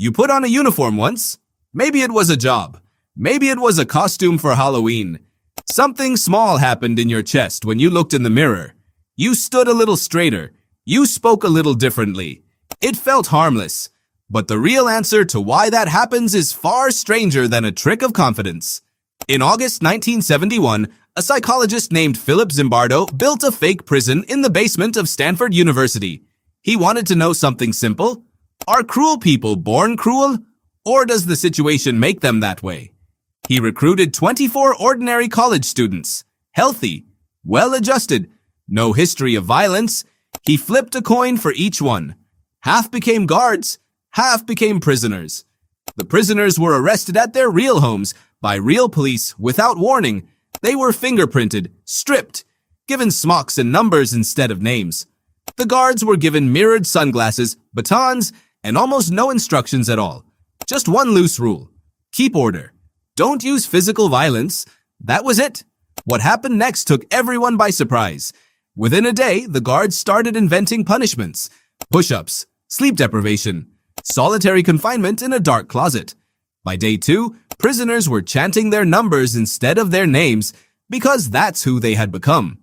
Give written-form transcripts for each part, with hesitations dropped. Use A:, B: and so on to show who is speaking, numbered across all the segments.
A: You put on a uniform once. Maybe it was a job. Maybe it was a costume for Halloween. Something small happened in your chest when you looked in the mirror. You stood a little straighter. You spoke a little differently. It felt harmless. But the real answer to why that happens is far stranger than a trick of confidence. In August 1971, a psychologist named Philip Zimbardo built a fake prison in the basement of Stanford University. He wanted to know something simple. Are cruel people born cruel? Or does the situation make them that way? He recruited 24 ordinary college students. Healthy, well-adjusted, no history of violence. He flipped a coin for each one. Half became guards, half became prisoners. The prisoners were arrested at their real homes by real police without warning. They were fingerprinted, stripped, given smocks and numbers instead of names. The guards were given mirrored sunglasses, batons, and almost no instructions at all. Just one loose rule. Keep order. Don't use physical violence. That was it. What happened next took everyone by surprise. Within a day, the guards started inventing punishments. Push-ups, sleep deprivation, solitary confinement in a dark closet. By day 2, prisoners were chanting their numbers instead of their names because that's who they had become.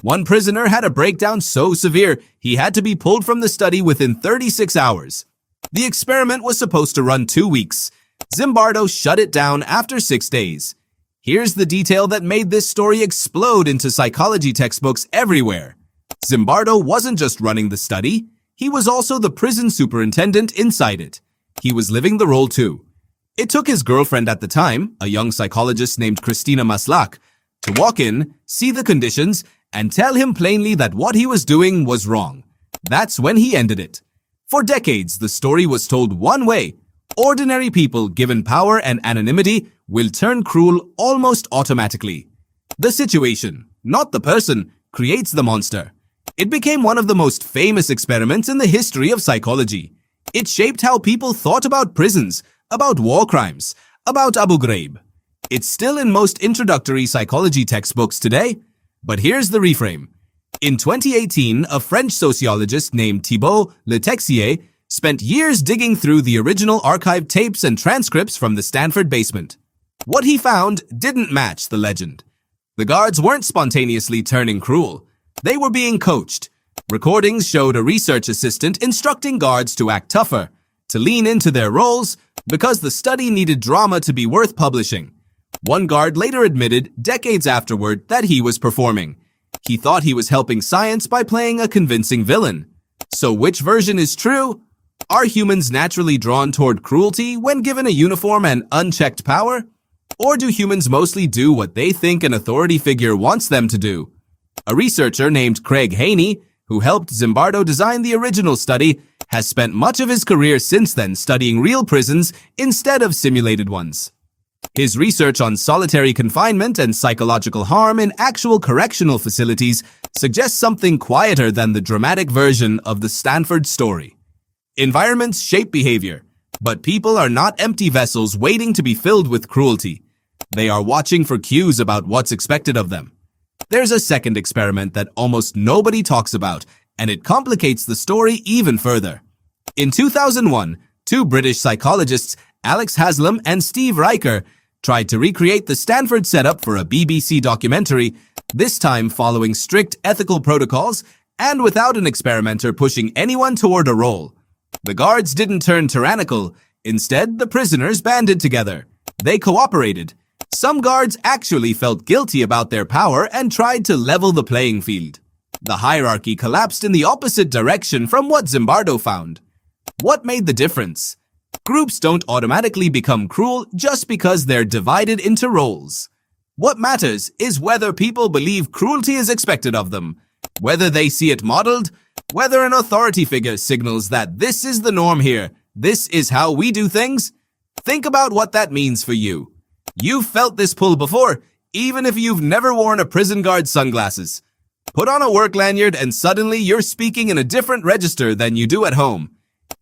A: One prisoner had a breakdown so severe he had to be pulled from the study within 36 hours. The experiment was supposed to run 2 weeks. Zimbardo shut it down after 6 days. Here's the detail that made this story explode into psychology textbooks everywhere. Zimbardo wasn't just running the study, he was also the prison superintendent inside it. He was living the role too. It took his girlfriend at the time, a young psychologist named Christina Maslach, to walk in, see the conditions, and tell him plainly that what he was doing was wrong. That's when he ended it. For decades, the story was told one way. Ordinary people given power and anonymity will turn cruel almost automatically. The situation, not the person, creates the monster. It became one of the most famous experiments in the history of psychology. It shaped how people thought about prisons, about war crimes, about Abu Ghraib. It's still in most introductory psychology textbooks today. But here's the reframe. In 2018, a French sociologist named Thibault Le Texier spent years digging through the original archived tapes and transcripts from the Stanford basement. What he found didn't match the legend. The guards weren't spontaneously turning cruel. They were being coached. Recordings showed a research assistant instructing guards to act tougher, to lean into their roles, because the study needed drama to be worth publishing. One guard later admitted, decades afterward, that he was performing. He thought he was helping science by playing a convincing villain. So which version is true? Are humans naturally drawn toward cruelty when given a uniform and unchecked power? Or do humans mostly do what they think an authority figure wants them to do? A researcher named Craig Haney, who helped Zimbardo design the original study, has spent much of his career since then studying real prisons instead of simulated ones. His research on solitary confinement and psychological harm in actual correctional facilities suggests something quieter than the dramatic version of the Stanford story. Environments shape behavior, but people are not empty vessels waiting to be filled with cruelty. They are watching for cues about what's expected of them. There's a second experiment that almost nobody talks about, and it complicates the story even further. In 2001, 2 British psychologists, Alex Haslam and Steve Reicher, tried to recreate the Stanford setup for a BBC documentary, this time following strict ethical protocols and without an experimenter pushing anyone toward a role. The guards didn't turn tyrannical. Instead, the prisoners banded together. They cooperated. Some guards actually felt guilty about their power and tried to level the playing field. The hierarchy collapsed in the opposite direction from what Zimbardo found. What made the difference? Groups don't automatically become cruel just because they're divided into roles. What matters is whether people believe cruelty is expected of them, whether they see it modeled, whether an authority figure signals that this is the norm here, this is how we do things. Think about what that means for you. You've felt this pull before, even if you've never worn a prison guard's sunglasses. Put on a work lanyard and suddenly you're speaking in a different register than you do at home.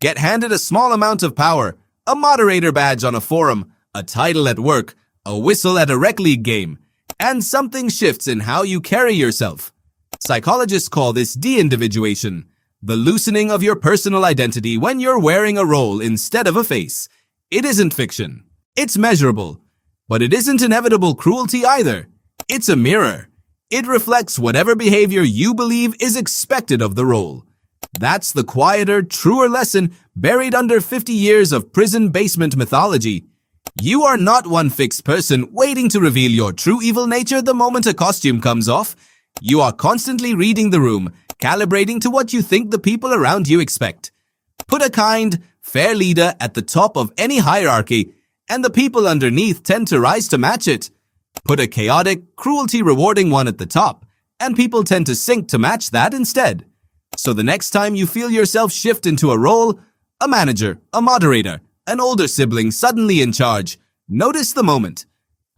A: Get handed a small amount of power, a moderator badge on a forum, a title at work, a whistle at a rec league game, and something shifts in how you carry yourself. Psychologists call this deindividuation. The loosening of your personal identity when you're wearing a role instead of a face. It isn't fiction. It's measurable. But it isn't inevitable cruelty either. It's a mirror. It reflects whatever behavior you believe is expected of the role. That's the quieter, truer lesson buried under 50 years of prison basement mythology. You are not one fixed person waiting to reveal your true evil nature the moment a costume comes off. You are constantly reading the room, calibrating to what you think the people around you expect. Put a kind, fair leader at the top of any hierarchy, and the people underneath tend to rise to match it. Put a chaotic, cruelty-rewarding one at the top, and people tend to sink to match that instead. So the next time you feel yourself shift into a role, a manager, a moderator, an older sibling suddenly in charge, notice the moment.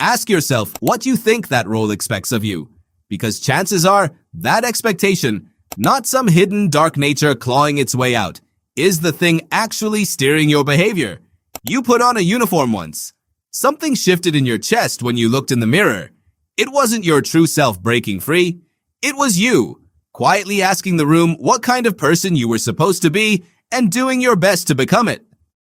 A: Ask yourself what you think that role expects of you, because chances are that expectation, not some hidden dark nature clawing its way out, is the thing actually steering your behavior. You put on a uniform once. Something shifted in your chest when you looked in the mirror. It wasn't your true self breaking free. It was you, quietly asking the room what kind of person you were supposed to be and doing your best to become it.